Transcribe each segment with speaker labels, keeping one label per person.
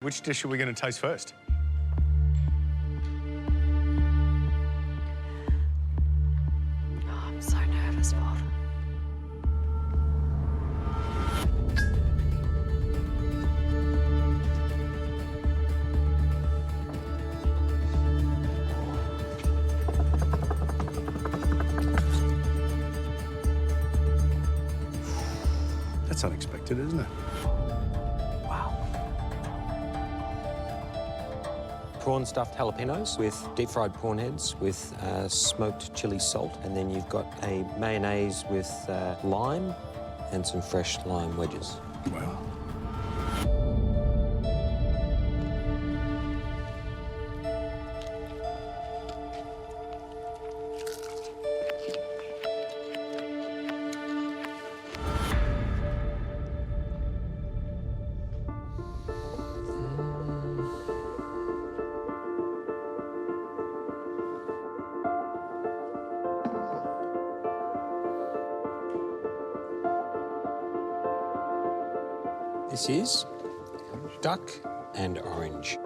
Speaker 1: Which dish are we going to taste first?
Speaker 2: Oh, I'm so nervous, Father.
Speaker 1: That's unexpected, isn't it?
Speaker 3: Wow. Prawn stuffed jalapenos with deep fried prawn heads with smoked chili salt. And then you've got a mayonnaise with lime and some fresh lime wedges.
Speaker 1: Wow.
Speaker 3: This is duck and orange.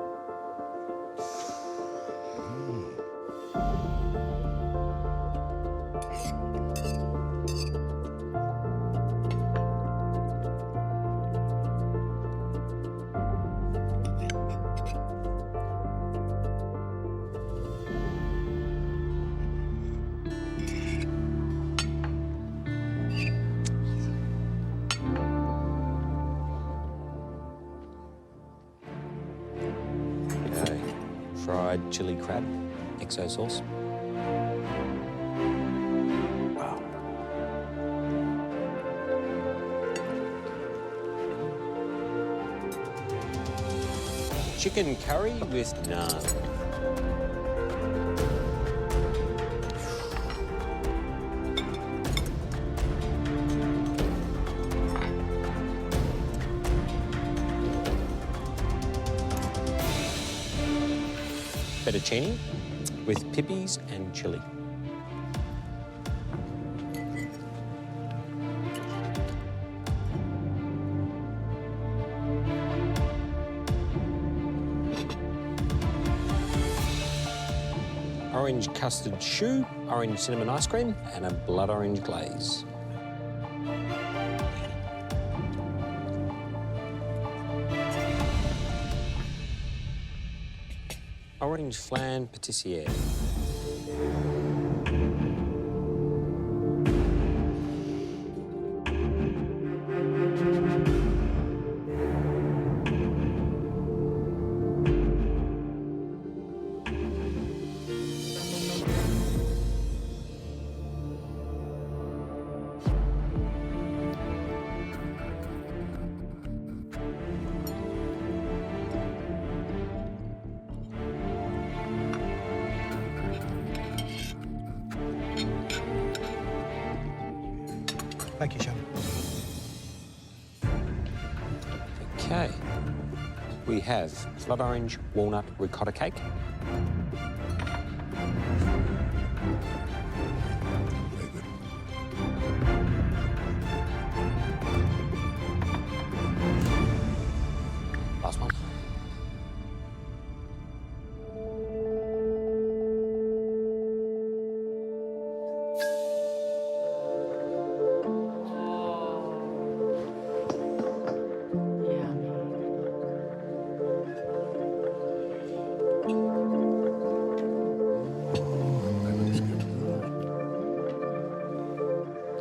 Speaker 3: Fried chili crab, XO sauce.
Speaker 1: Wow.
Speaker 3: Chicken curry with naan. Fettuccine with pippies and chili. Orange custard choux, orange cinnamon ice cream, and a blood orange glaze. Orange flan pâtissière.
Speaker 4: Thank you, Shannon.
Speaker 3: Okay. We have blood orange walnut ricotta cake.
Speaker 1: Very good.
Speaker 3: Last one.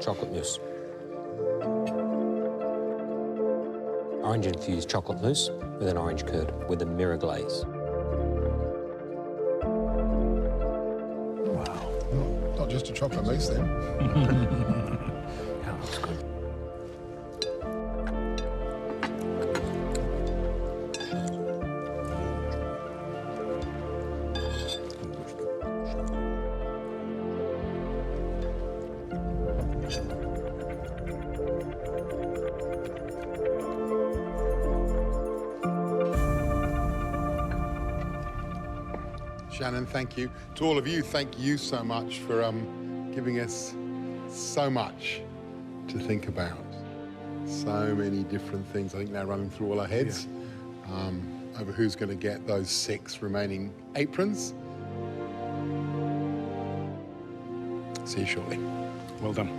Speaker 3: Chocolate mousse. Orange-infused chocolate mousse with an orange curd with a mirror glaze.
Speaker 1: Wow.
Speaker 5: Not just a chocolate mousse, then.
Speaker 1: Yeah, that's good.
Speaker 5: Shannon, thank you. To all of you, thank you so much for giving us so much to think about. So many different things, I think, now running through all our heads. over who's going to get those 6 remaining aprons. See you shortly.
Speaker 1: Well done.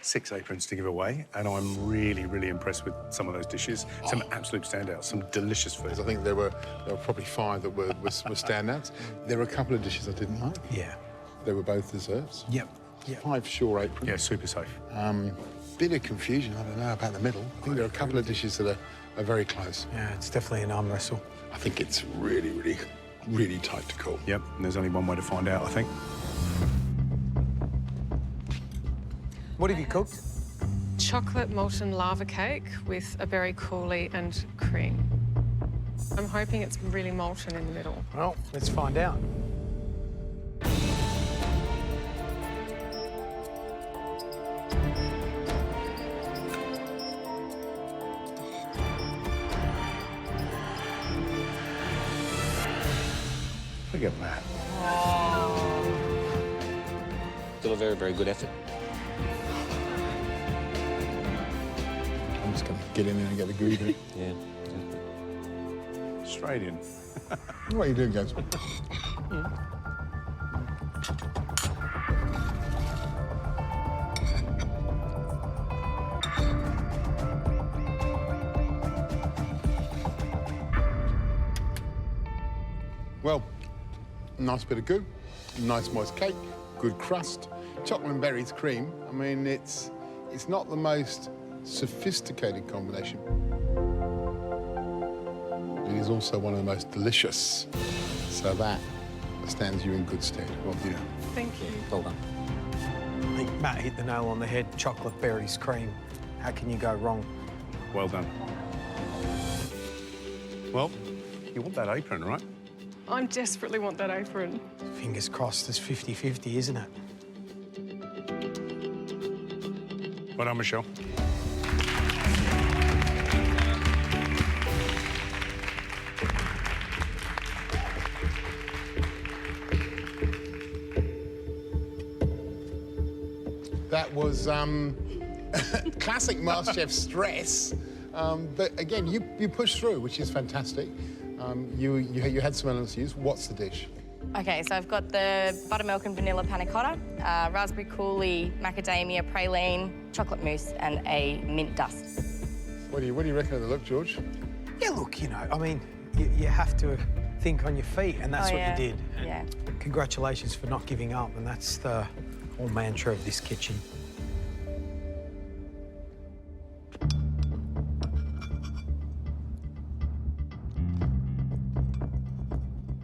Speaker 1: 6 aprons to give away, and I'm really, really impressed with some of those dishes. Some absolute standouts, some delicious food.
Speaker 5: I think there were probably 5 that were standouts. There were a couple of dishes I didn't like.
Speaker 4: Yeah.
Speaker 5: They were both desserts.
Speaker 4: Yep. Yep.
Speaker 5: 5 sure aprons.
Speaker 1: Yeah, super safe.
Speaker 5: Bit of confusion, I don't know, about the middle. I think there are a couple of dishes that are very close.
Speaker 4: Yeah, it's definitely an arm wrestle.
Speaker 5: I think it's really, really, really tight to call.
Speaker 1: Yep, and there's only one way to find out, I think.
Speaker 4: What have you cooked?
Speaker 2: Chocolate molten lava cake with a berry coulis and cream. I'm hoping it's really molten in the middle.
Speaker 4: Well, let's find out.
Speaker 1: Look at that.
Speaker 3: Still a very, very good effort.
Speaker 5: I'm just going to get in there and get the gooey bit.
Speaker 3: Yeah.
Speaker 1: Straight in.
Speaker 5: What are you doing, guys? Well, nice bit of goo, nice moist cake, good crust, chocolate and berries cream. I mean, it's not the most sophisticated combination. It is also one of the most delicious. So that stands you in good stead. Well done.
Speaker 2: Thank you.
Speaker 3: Well done.
Speaker 4: I think Matt hit the nail on the head. Chocolate, berries, cream. How can you go wrong?
Speaker 1: Well done. Well, you want that apron, right?
Speaker 2: I desperately want that apron.
Speaker 4: Fingers crossed, it's 50-50, isn't it?
Speaker 1: Well done, Michelle.
Speaker 5: That was classic MasterChef stress. But again, you pushed through, which is fantastic. You had some elements to use. What's the dish?
Speaker 6: Okay, so I've got the buttermilk and vanilla panna cotta, raspberry coulis, macadamia praline, chocolate mousse, and a mint dust.
Speaker 5: What do you reckon of the look, George?
Speaker 4: Yeah, look, you know, I mean, you have to think on your feet, and that's
Speaker 6: Oh,
Speaker 4: what
Speaker 6: yeah.
Speaker 4: you did.
Speaker 6: Yeah.
Speaker 4: Congratulations for not giving up, and that's the whole mantra of this kitchen.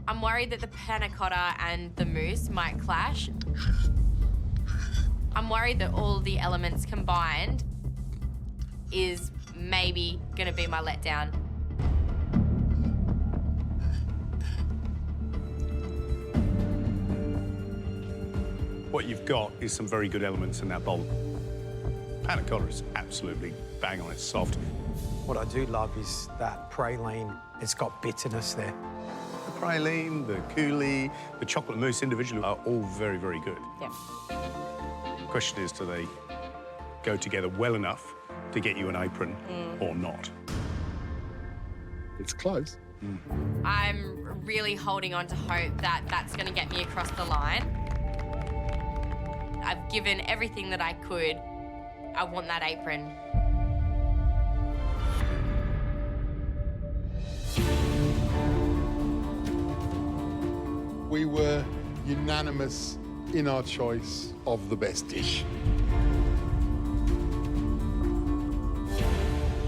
Speaker 7: I'm worried that the panna cotta and the mousse might clash. I'm worried that all the elements combined is maybe gonna be my letdown.
Speaker 1: What you've got is some very good elements in that bowl. Panna cotta is absolutely bang on, it's soft.
Speaker 4: What I do love is that praline. It's got bitterness there.
Speaker 1: The praline, the coulis, the chocolate mousse individually are all very, very good.
Speaker 6: Yeah.
Speaker 1: The question is, do they go together well enough to get you an apron or not?
Speaker 5: It's close.
Speaker 7: I'm really holding on to hope that that's gonna get me across the line. I've given everything that I could. I want that apron.
Speaker 5: We were unanimous in our choice of the best dish.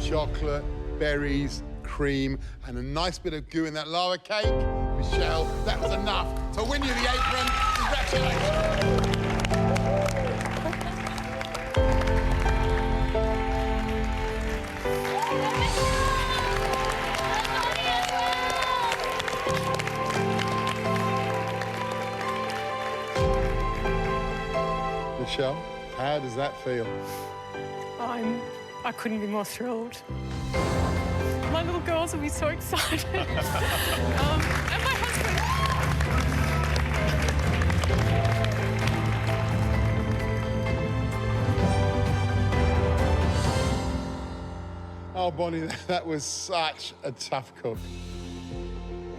Speaker 5: Chocolate, berries, cream, and a nice bit of goo in that lava cake. Michelle, that was enough to win you the apron. Congratulations. Michelle, how does that feel?
Speaker 2: I couldn't be more thrilled. My little girls will be so excited. And my husband.
Speaker 5: Oh, Bonnie, that was such a tough cook.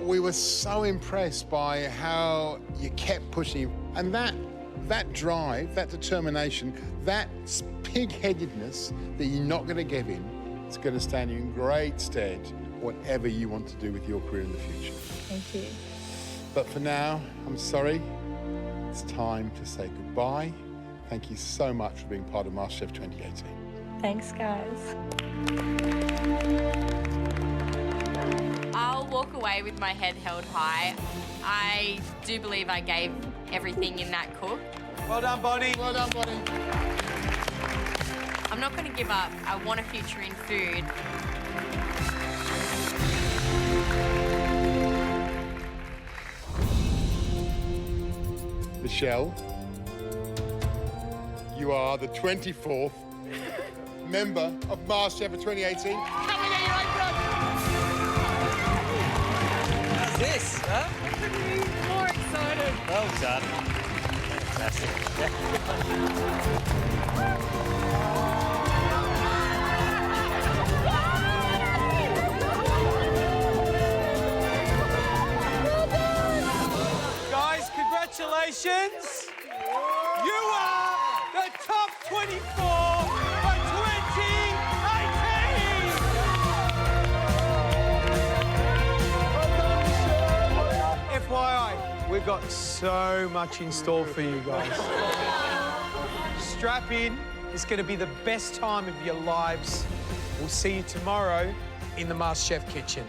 Speaker 5: We were so impressed by how you kept pushing. And that drive, that determination, that pig-headedness that you're not going to give in, it's going to stand you in great stead whatever you want to do with your career in the future.
Speaker 6: Thank you.
Speaker 5: But for now, I'm sorry, it's time to say goodbye. Thank you so much for being part of MasterChef 2018.
Speaker 6: Thanks, guys.
Speaker 7: I'll walk away with my head held high. I do believe I gave everything in that cook.
Speaker 4: Well done, Bonnie.
Speaker 5: Well done, Bonnie.
Speaker 7: I'm not going to give up. I want a future in food.
Speaker 5: Michelle, you are the 24th member of MasterChef for 2018. Come and get your apron!
Speaker 8: How's this, huh?
Speaker 2: More excited.
Speaker 8: Well done. Fantastic.
Speaker 4: Guys, congratulations. You are the top 24 for 2018. FYI, we've got so much in store for you guys. Strap in. It's going to be the best time of your lives. We'll see you tomorrow in the MasterChef kitchen.